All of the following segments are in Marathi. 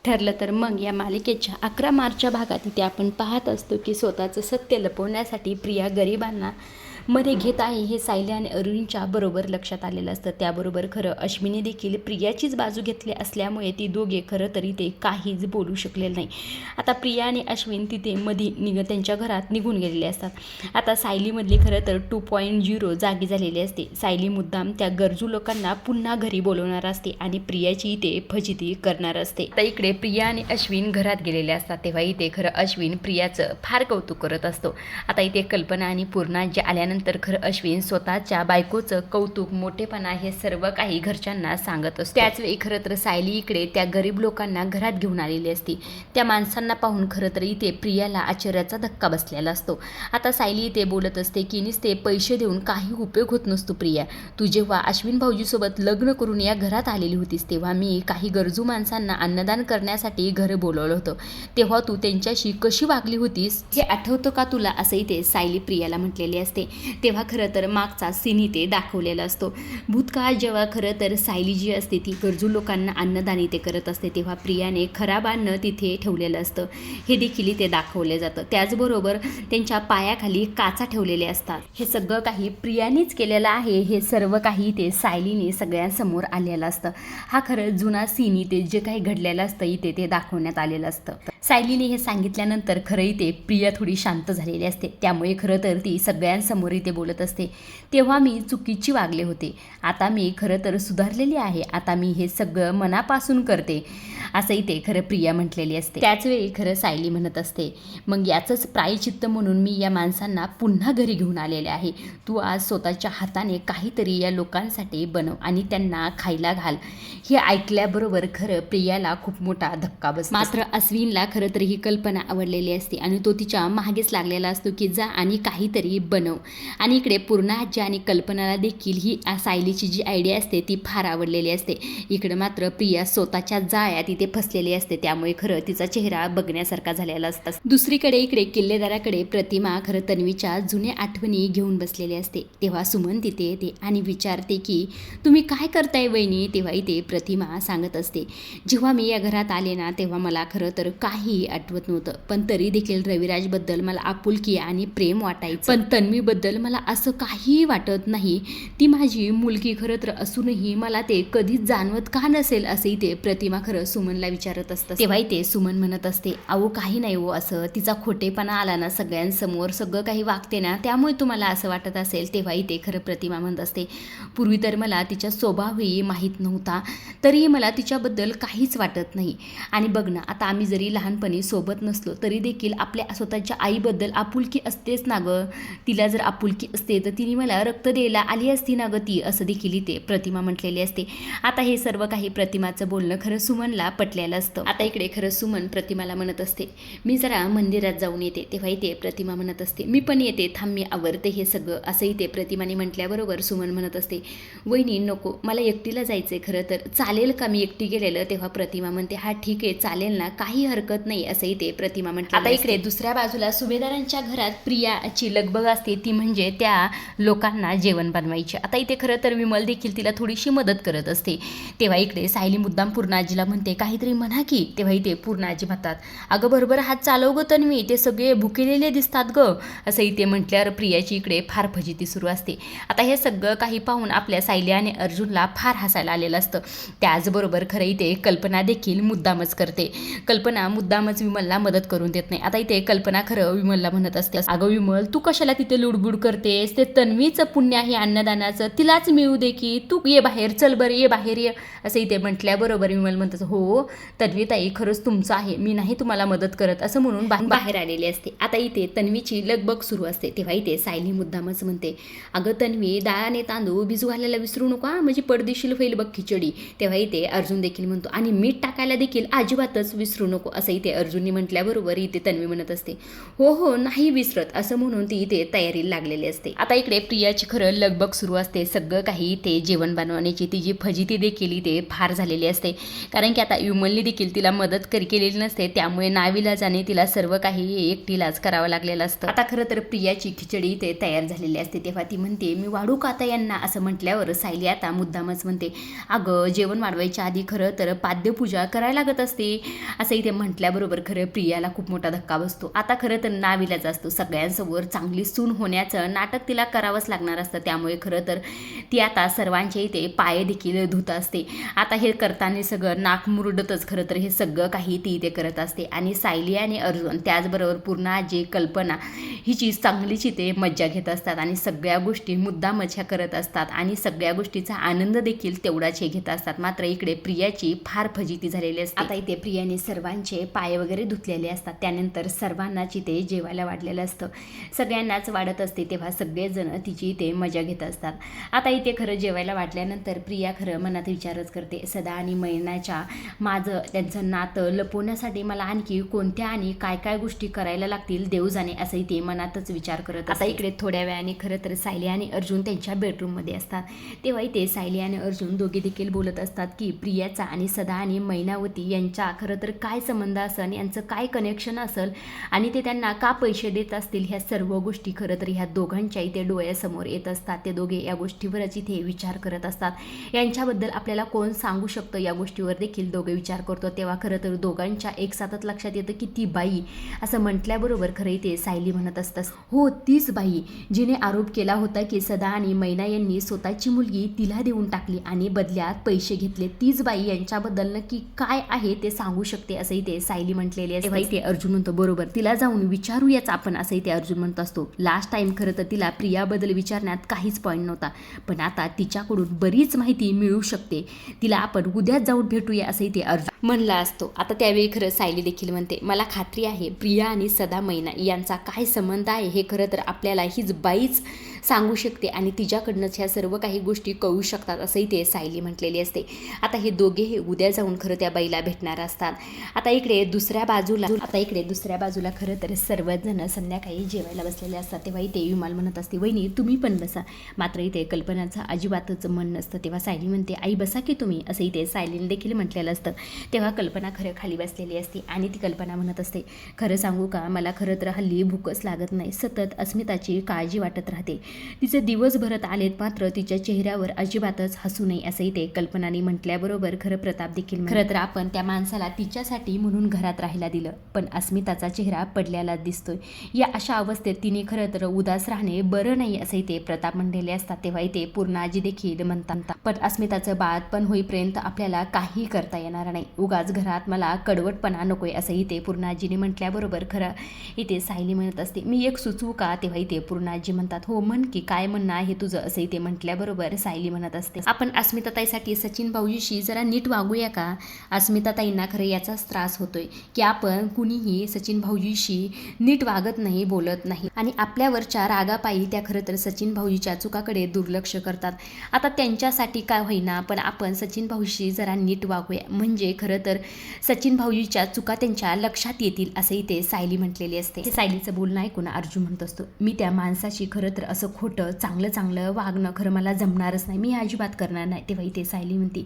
ठरलं तर मग या मालिकेच्या 11 मार्चच्या भागात इथे आपण पाहत असतो की स्वतःचं सत्य लपवण्यासाठी प्रिया गरिबांना मध्ये घेत आहे हे सायली आणि अरुणच्या बरोबर लक्षात आलेलं असतं. त्याबरोबर खरं अश्विनी देखील प्रियाचीच बाजू घेतली असल्यामुळे ती दोघे खरं तरी ते काहीच बोलू शकलेलं नाही. आता प्रिया आणि अश्विन तिथे मध्ये त्यांच्या घरात निघून गेलेले असतात. आता सायलीमधली खरं तर 2.0 जागी झालेली असते. सायली मुद्दाम त्या गरजू लोकांना पुन्हा घरी बोलवणार असते आणि प्रियाची इथे फजिती करणार असते. आता इकडे प्रिया आणि अश्विन घरात गेलेले असतात तेव्हा इथे खरं अश्विन प्रियाचं फार कौतुक करत असतो. आता इथे कल्पना आणि पूर्णा जे आल्यानंतर खरं अश्विन स्वतःच्या बायकोचं कौतुक मोठेपणा हे सर्व काही घरच्यांना सांगत असतो. त्याच वेळी खरं तर सायली इकडे त्या गरीब लोकांना घरात घेऊन आलेली असते. त्या माणसांना पाहून खरं तर इथे प्रियाला आश्चर्याचा धक्का बसलेला असतो. आता सायली इथे बोलत असते की नुसते पैसे देऊन काही उपयोग होत नसतो प्रिया. तू जेव्हा अश्विन भाऊजीसोबत लग्न करून या घरात आलेली होतीस तेव्हा मी काही गरजू माणसांना अन्नदान करण्यासाठी घर बोलवलं होतं. तेव्हा तू त्यांच्याशी कशी वागली होतीस हे आठवतं का तुला, असं इथे सायली प्रियाला म्हटलेली असते. तेव्हा खरं तर मागचा सीन इथे दाखवलेला असतो. भूतकाळ जेव्हा खरं तर सायली जी असते ती गरजू लोकांना अन्नदान इथे करत असते तेव्हा प्रियाने खराब अन्न तिथे ठेवलेलं असतं हे देखील इथे दाखवलं जातं. त्याचबरोबर त्यांच्या पायाखाली काचा ठेवलेल्या असतात. हे सगळं काही प्रियानेच केलेलं आहे हे सर्व काही इथे सायलीने सगळ्यांसमोर आलेलं असतं. हा खरं जुना सीन इथे जे काही घडलेलं असतं इथे ते दाखवण्यात आलेलं असतं. सायलीने हे सांगितल्यानंतर खरं इथे प्रिया थोडी शांत झालेली असते. त्यामुळे खरं तर ती सगळ्यांसमोर इथे बोलत असते. तेव्हा मी चुकीची वागले होते, आता मी खरं तर सुधारलेली आहे, आता मी हे सगळं मनापासून करते असं इथे खरं प्रिया म्हटलेली असते. त्याचवेळी खरं सायली म्हणत असते मग याचंच प्रायचित्त म्हणून मी या माणसांना पुन्हा घरी घेऊन आलेले आहे. तू आज स्वतःच्या हाताने काहीतरी या लोकांसाठी बनव आणि त्यांना खायला घाल. हे ऐकल्याबरोबर खरं प्रियाला खूप मोठा धक्का बसतो. मात्र अश्विनला खरं तर ही कल्पना आवडलेली असते आणि तो तिच्या मागेच लागलेला असतो की जा आणि काहीतरी बनव. आणि इकडे पूर्णा आजी आणि कल्पनाला देखील ही सायलीची जी आयडिया असते ती फार आवडलेली असते. इकडे मात्र प्रिया स्वतःच्या जाळ्यात इथे फसलेली असते. त्यामुळे खरं तिचा चेहरा बघण्यासारखा झालेला असतो. दुसरीकडे इकडे किल्लेदाराकडे प्रतिमा खरं तन्वीच्या जुन्या आठवणी घेऊन बसलेली असते. तेव्हा सुमन तिथे येते आणि विचारते की तुम्ही काय करताय वहिनी. तेव्हा इथे प्रतिमा सांगत असते जेव्हा मी या घरात आले ना तेव्हा मला खरं तर काही आठवत नव्हतं, पण तरी देखील रविराजबद्दल मला आपुलकी आणि प्रेम वाटायचं, पण तन्वीबद्दल मला असं काही वाटत नाही. ती माझी मुलगी खरं तर असूनही मला ते कधीच जाणवत का नसेल असं इथे प्रतिमा खरं सुमनला विचारत असतं. तेव्हा इथे सुमन म्हणत असते अहो काही नाही हो, असं तिचा खोटेपणा आला ना सगळ्यांसमोर सगळं काही वागते ना त्यामुळे तुम्हाला असं वाटत असेल. तेव्हा इथे खरं प्रतिमा म्हणत असते पूर्वी तर मला तिचा स्वभावही माहीत नव्हता, तरीही मला तिच्याबद्दल काहीच वाटत नाही. आणि बघ ना आता आम्ही जरी लहानपणी सोबत नसलो तरी देखील आपल्या स्वतःच्या आईबद्दल आपुलकी असतेच ना गं. तिला जर आपुलकी असते तर तिने मला रक्त द्यायला आली असती ना गं ती, असं देखील इथे प्रतिमा म्हटलेली असते. आता हे सर्व काही प्रतिमाचं बोलणं खरं सुमनला पटलेलं असतं. आता इकडे खरं सुमन प्रतिमाला म्हणत असते मी जरा मंदिरात जाऊन येते. तेव्हा इथे प्रतिमा म्हणत असते मी पण येते, थांब मी आवरते हे सगळं, असं इथे प्रतिमाने म्हटल्याबरोबर सुमन म्हणत असते वहिनी नको मला एकटीला जायचंय. खरं तर चालेल का मी एकटी गेलेलं. तेव्हा प्रतिमा म्हणते हा ठीक आहे चालेल ना, काही हरकत नाही, असं इथे प्रतिमा म्हणते. आता इकडे दुसऱ्या बाजूला सुभेदारांच्या घरात प्रियाची लगबग असते, ती म्हणजे त्या लोकांना जेवण बनवायचे. आता इथे खरं तर विमल देखील तिला थोडीशी मदत करत असते. तेव्हा इकडे सायली मुद्दाम पूर्णाजीला म्हणते काहीतरी म्हणा की. तेव्हा इथे पूर्णाजी म्हणतात अगं बरोबर हात चालव गं तन्वी, ते सगळे भुकेलेले दिसतात गं, असं इथे म्हटल्यावर प्रियाची इकडे फार फजिती सुरू असते. आता हे सगळं काही पाहून आपल्या सायली आणि अर्जुनला फार हसायला आलेलं असतं. त्याचबरोबर खरं इथे कल्पना देखील मुद्दामच करते. कल्पना मुद्दामच विमलला मदत करून देत नाही. आता इथे कल्पना खरं विमलला म्हणत असते अगं विमल तू कशाला तिथे लुडबुड करतेस, ते तन्वीचं पुण्य आहे अन्नदानाचं, तिलाच मिळू दे की, तू ये बाहेर, चल बरं ये बाहेर ये, असं इथे म्हटल्याबरोबर विमल म्हणतात हो तन्वीताई खरंच तुमचं आहे, मी नाही तुम्हाला मदत करत, असं म्हणून बाहेर आलेली असते. आता इथे तन्वीची लगबग सुरू असते. तेव्हा इथे सायली मुद्दामच म्हणते अगं तन्वी डाळ आणि तांदूळ भिजू घालायला विसरू नको म्हणजे पडदेशील होईल बघ खिचडी. तेव्हा इथे अर्जुन देखील म्हणतो आणि मीठ टाकायला देखील अजिबातच विसरू नको, असं इथे अर्जुनने म्हटल्याबरोबर इथे तन्वी म्हणत असते हो हो नाही विसरत, असं म्हणून ती इथे तयारीला लागली लागलेली असते. आता इकडे प्रियाची खरं लगबग सुरू असते. सगळं काही ते जेवण बनवण्याची तिची फजिती देखील ते फार झालेली असते, कारण की आता विमलने देखील तिला मदत केलेली नसते. त्यामुळे नाविलाजाने तिला सर्व काही एकटीलाच करावं लागलेलं असतं. आता खरं तर प्रियाची खिचडी ते तयार झालेली असते. तेव्हा ती म्हणते, मी वाढू का आता यांना, असं म्हटल्यावर सायली आता मुद्दामच म्हणते, अगं जेवण वाढवायच्या आधी खरं तर पाद्यपूजा करायला लागत असते, असं इथे म्हटल्याबरोबर खरं प्रियाला खूप मोठा धक्का बसतो. आता खरं तर नाविलाज असतो, सगळ्यांसमोर चांगली सून होण्याचं नाटक तिला करावंच लागणार असतं. त्यामुळे खरं तर ती आता सर्वांच्या इथे पाय देखील धुत असते. आता हे करताना सगळं नाक मुरडतच खरं तर हे सगळं काही ती इथे करत असते. आणि सायली आणि अर्जुन त्याचबरोबर पूर्ण आजी कल्पना हिची चांगलीची ते मज्जा घेत असतात आणि सगळ्या गोष्टी मुद्दामच ह्या करत असतात आणि सगळ्या गोष्टीचा आनंद देखील तेवढाच हे घेत असतात. मात्र इकडे प्रियाची फार फजिती झालेली असते. आता इथे प्रियाने सर्वांचे पाय वगैरे धुतलेले असतात. त्यानंतर सर्वांनाच इथे जेवायला वाढलेलं असतं, सगळ्यांनाच वाढत असते. तेव्हा सगळेजण तिची इथे मजा घेत असतात. आता इथे खरं जेवायला वाढल्यानंतर प्रिया खरं मनात विचारच करते, सदा आणि मैनाच्या माझं त्यांचं नातं लपवण्यासाठी मला आणखी कोणत्या आणि काय काय गोष्टी करायला लागतील देव जाणे, असंही ते मनातच विचार करत. आता इकडे थोड्या वेळाने खरं तर सायली आणि अर्जुन त्यांच्या बेडरूममध्ये असतात. तेव्हा इथे सायली आणि अर्जुन दोघे देखील बोलत असतात की प्रियाचा आणि सदा आणि मैनावती यांचा खरं तर काय संबंध असेल, यांचं काय कनेक्शन असेल आणि ते त्यांना का पैसे देत असतील, ह्या सर्व गोष्टी खरं तर ह्या दोघांच्या इथे डोळ्यासमोर येत असतात. ते दोघे या गोष्टीवरच इथे विचार करत असतात. यांच्याबद्दल आपल्याला कोण सांगू शकतं, या गोष्टीवर देखील दोघे विचार करतो. तेव्हा खरं तर दोघांच्या एकसाथच लक्षात येतं की ती बाई, असं म्हटल्याबरोबर खरं इथे सायली म्हणत असतात, हो तीच बाई जिने आरोप केला होता की सदा आणि मैना यांनी स्वतःची मुलगी तिला देऊन टाकली आणि बदल्यात पैसे घेतले, तीच बाई यांच्याबद्दल नक्की काय आहे ते सांगू शकते, असंही ते सायली म्हटलेली असते. तेव्हा इथे अर्जुन म्हणतो, बरोबर तिला जाऊन विचारूयाच आपण, असंही ते अर्जुन म्हणत असतो. लास्ट टाइम खरं तर तिला प्रियाबद्दल विचारण्यात काहीच पॉईंट नव्हता, पण आता तिच्याकडून बरीच माहिती मिळू शकते, तिला आपण उद्याच जाऊन भेटूया, असंही ते अर्जुन म्हणला असतो. आता त्यावेळी खरं सायली देखील म्हणते, मला खात्री आहे प्रिया आणि सदा मैना यांचा काय संबंध आहे हे खरं तर आपल्याला हीच बाईच सांगू शकते आणि तिच्याकडनंच ह्या सर्व काही गोष्टी कळू शकतात, असंही ते सायली म्हटलेली असते. आता हे दोघे हे उद्या जाऊन खरं त्या बाईला भेटणार असतात. आता इकडे दुसऱ्या बाजूला खरं तर सर्वजण संध्याकाळी जेवायला बसलेले असतात. तेव्हा इथे विमल म्हणत असते, वहिनी तुम्ही पण बसा. मात्र इथे कल्पनाचं अजिबातच मन नसतं. तेव्हा सायली म्हणते, आई बसा की तुम्ही, असं इथे सायलीने देखील म्हटलेलं असतं. तेव्हा कल्पना खरं खाली बसलेली असते आणि ती कल्पना म्हणत असते, खरं सांगू का, मला खरं तर हल्ली भूकच लागत नाही, सतत अस्मिताची काळजी वाटत राहते, तिचे दिवस भरत आलेत मात्र तिच्या चेहऱ्यावर अजिबातच हसू नये, असंही ते कल्पनाने म्हटल्याबरोबर खरं प्रताप देखील, खरं तर आपण त्या माणसाला तिच्यासाठी म्हणून घरात राहायला दिलं, पण अस्मिताचा चेहरा पडलेला दिसतोय, या अशा अवस्थेत तिने खरं तर उदास राहणे बरं नाही, असंही ते प्रताप म्हणलेले असतात. तेव्हा इथे पूर्णाजी देखील म्हणतात, पण अस्मिताचं बाळपण होईपर्यंत आपल्याला काही करता येणार नाही, उगाच घरात मला कडवटपणा नकोय, असंही ते पूर्णाजीने म्हटल्याबरोबर खरं इथे सायली म्हणत असते, मी एक सुचवू का. तेव्हा इथे पूर्णाजी म्हणतात, हो म्हण की, काय म्हणणं आहे तुझं, असंही ते म्हटल्याबरोबर सायली म्हणत असते, आपण अस्मिताताईसाठी सचिन भाऊजीशी जरा नीट वागूया का. अस्मिताताईंना खरं याचाच त्रास होतोय की आपण कुणीही सचिन भाऊजीशी नीट वागत नाही, बोलत नाही आणि आपल्यावरच्या रागापायी त्या खरं तर सचिन भाऊजीच्या चुकाकडे दुर्लक्ष करतात. आता त्यांच्यासाठी काय होईना पण आपण सचिन भाऊजीशी जरा नीट वागूया, म्हणजे खरं तर सचिन भाऊजीच्या चुका त्यांच्या लक्षात येतील, असंही ते सायली म्हटलेली असते. ते सायलीचं बोलणं ऐकून अर्जुन म्हणत असतो, मी त्या माणसाशी खरं तर असं खोटं चांगलं वागणं खरं मला जमणारच नाही, मी अजिबात करणार नाही. तेव्हा इथे सायली म्हणते,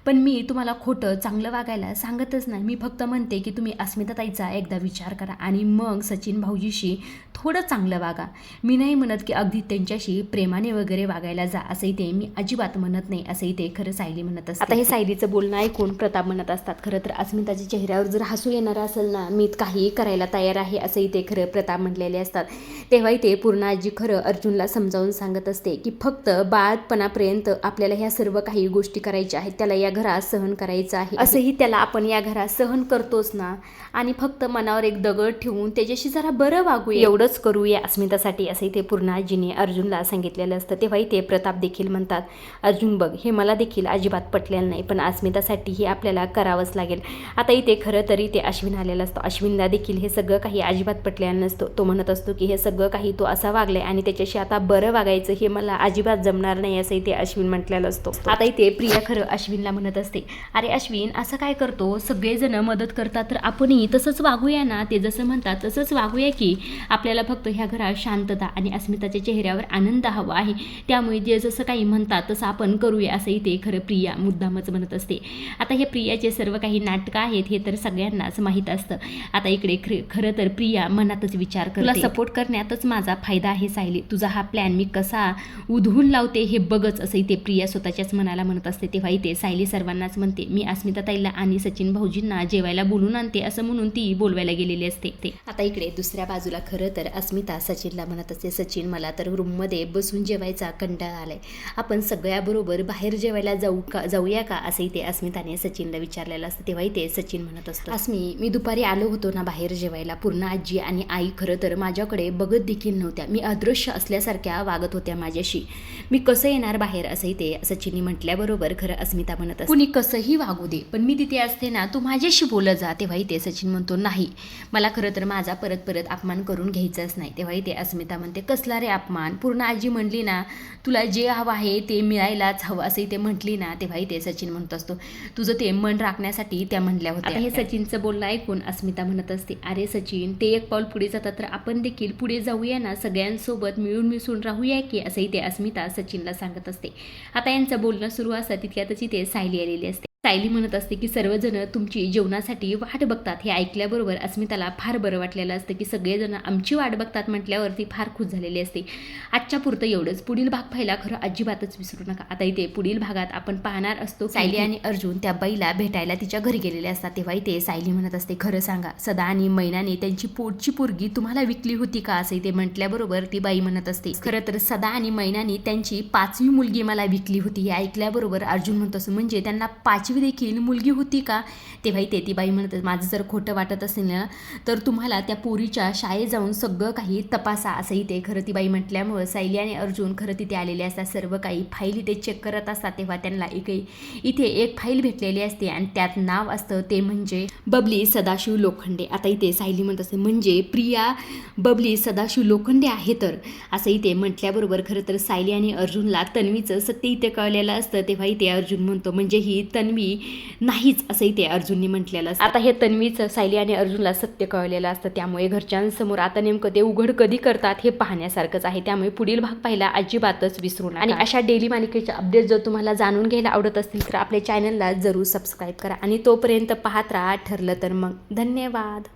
पण मी तुम्हाला खोटं चांगलं वागायला सांगतच नाही, मी फक्त म्हणते की तुम्ही अस्मिताताईचा एकदा विचार करा आणि मग सचिन भाऊजीशी थोडं चांगलं वागा. मी नाही म्हणत की अगदी त्यांच्याशी प्रेमाने वगैरे वागायला जा, असंही ते मी अजिबात म्हणत नाही, असंही ते खरं सायली म्हणत असतात. आता हे सायलीचं बोलणं ऐकून प्रताप म्हणत असतात, खरं तर अस्मिताच्या चेहऱ्यावर जर हसू येणार असेल ना, मी काही करायला तयार आहे, असंही ते खरं प्रताप म्हटलेले असतात. तेव्हाही ते पूर्णाजी खरं अर्जुनला समजावून सांगत असते की फक्त बाळपणापर्यंत आपल्याला ह्या सर्व काही गोष्टी करायच्या आहेत, त्याला या घरात सहन करायचं आहे, असंही त्याला आपण या घरात सहन करतोच ना, आणि फक्त मनावर एक दगड ठेवून त्याच्याशी जरा बरं वागूया, एवढंच करूया अस्मितासाठी, असंही ते पूर्णाजीने अर्जुनला सांगितलेलं असतं. तेव्हाही ते प्रताप देखील म्हणतात, अर्जुन बघ, हे मला देखील अजिबात पटलेलं नाही, पण अस्मितासाठी हे आपल्याला करावंच लागेल. आता इथे खरं तरी ते अश्विन आलेला असतो. अश्विनला देखील हे सगळं काही अजिबात पटलेलं नसतं. तो म्हणत असतो की हे सगळं काही तो असा वागलाय आणि त्याच्याशी आता बरं वागायचं हे मला अजिबात जमणार नाही, असंही ते अश्विन म्हटलेलं असतो. आता इथे प्रिया खरं अश्विनला म्हणत असते, अरे अश्विन असं काय करतो, सगळेजण मदत करतात तर आपणही तसंच वागूया ना, ते जसं म्हणतात तसंच वागूया की. आपल्याला फक्त ह्या घरात शांतता आणि अस्मिताच्या चेहऱ्यावर आनंद हवा आहे, त्यामुळे जे जसं काही म्हणतात तसं आपण करूया, असंही ते खरं प्रिया मुद्दामच म्हणत असते. आता हे प्रियाचे सर्व काही नाटकं आहेत हे तर सगळ्यांनाच माहीत असतं. आता इकडे खरं तर प्रिया मनातच विचार करते, तुला सपोर्ट करण्यातच माझा फायदा आहे सायली, तुझा हा प्लॅन मी कसा उधळून लावते हे बघच, असंही ते प्रिया स्वतःच्याच मनाला म्हणत असते. तेव्हा इथे सायली सर्वांनाच म्हणते, मी अस्मिता ताईला आणि सचिन भाऊजींना जेवायला बोलून आणते, असं म्हणून ती बोलवायला गेलेली असते. आता इकडे दुसऱ्या बाजूला खरं तर अस्मिता सचिनला म्हणत असते, सचिन मला तर रूममध्ये बसून जेवायचा कंटाळा आलाय, आपण सगळ्याबरोबर बाहेर जेवायला जाऊया का, असंही ते अस्मिताने सचिनला विचारलेलं असतं. तेव्हाही ते सचिन म्हणत असतं, अस्मी मी दुपारी आलो होतो ना बाहेर जेवायला, पूर्ण आजी आणि आई खरं तर माझ्याकडे बघत देखील नव्हत्या, मी अदृश्य असल्यासारख्या वागत होत्या माझ्याशी, मी कसं येणार बाहेर, असंही ते सचिनने म्हटल्याबरोबर खरं अस्मिता म्हणत असते, कुणी कसंही वागू दे पण मी तिथे असते ना, तू माझ्याशी बोलत जा. तेव्हाही ते सचिन म्हणतो, नाही मला खरं तर माझा परत अपमान करून घ्यायचाच नाही. तेव्हाही ते अस्मिता म्हणते, कसला रे अपमान, पूर्ण आजी म्हणली ना तुला जे हवं आहे ते मिळायलाच हवं, असंही ते म्हटली ना. तेव्हाही ते सचिन म्हणत असतो, तुझं ते मन राखण्यासाठी त्या म्हणल्या होत्या. आता हे सचिनचं बोलणं ऐकून अस्मिता म्हणत असते, अरे सचिन ते एक पाऊल पुढे जातात तर आपण देखील पुढे जाऊया ना, सगळ्यांसोबत मिळून मिसळून राहूया की, असंही ते अस्मिता सचिनला सांगत असते. आता यांचं बोलणं सुरू असतं तितक्यातच इथे सायली आलेली असते. सायली म्हणत असते की सर्वजण तुमची जेवणासाठी वाट बघतात. हे ऐकल्याबरोबर अस्मिताला फार बरं वाटलेलं असतं की सगळेजण आमची वाट बघतात म्हटल्यावर ती फार खुश झालेली असते. आजच्या पुरतं एवढंच, पुढील भाग पाहायला खरं अजिबातच विसरू नका. आता इथे पुढील भागात आपण पाहणार असतो सायली आणि अर्जुन त्या बाईला भेटायला तिच्या घरी गेलेले असतात. तेव्हा इथे सायली म्हणत असते, खरं सांगा सदा आणि मैनाने त्यांची पोटची पोरगी तुम्हाला विकली होती का, असं ते म्हटल्याबरोबर ती बाई म्हणत असते, खरं तर सदा आणि मैनाने त्यांची 5वी मुलगी मला विकली होती. हे ऐकल्याबरोबर अर्जुन म्हणत असतो, म्हणजे त्यांना 5वी देखील मुलगी होती का. तेव्हा ती बाई म्हणत, माझं जर खोटं वाटत असेल ना तर तुम्हाला त्या पोरीच्या शाळेत जाऊन सगळं काही तपासा, असंही ते खरं ती बाई म्हटल्यामुळं सायली आणि अर्जुन खरं तिथे आलेले असतात. सर्व काही फाईली ते चेक करत असतात. तेव्हा त्यांना इथे एक फाईल भेटलेली असते आणि त्यात नाव असतं ते म्हणजे बबली सदाशिव लोखंडे. आता इथे सायली म्हणत असते, म्हणजे प्रिया बबली सदाशिव लोखंडे आहे तर, असंही ते म्हटल्याबरोबर खरं तर सायली आणि अर्जुनला तन्वीचं सत्य इथे कळलेलं असतं. तेव्हा इथे अर्जुन म्हणतो, म्हणजे ही तन्वी नाहीच, असंही ते अर्जुनने म्हटलेलं असतं. आता हे तन्वीचं सायली आणि अर्जुनला सत्य कळलेलं असतं, त्यामुळे घरच्यांसमोर आता नेमकं ते उघड कधी करतात हे पाहण्यासारखंच आहे. त्यामुळे पुढील भाग पाहिला अजिबातच विसरू नका. आणि अशा डेली मालिकेच्या अपडेट जर तुम्हाला जाणून घ्यायला आवडत असतील तर आपल्या चॅनलला जरूर सबस्क्राईब करा आणि तोपर्यंत पाहत राहा. ठरलं तर मग धन्यवाद.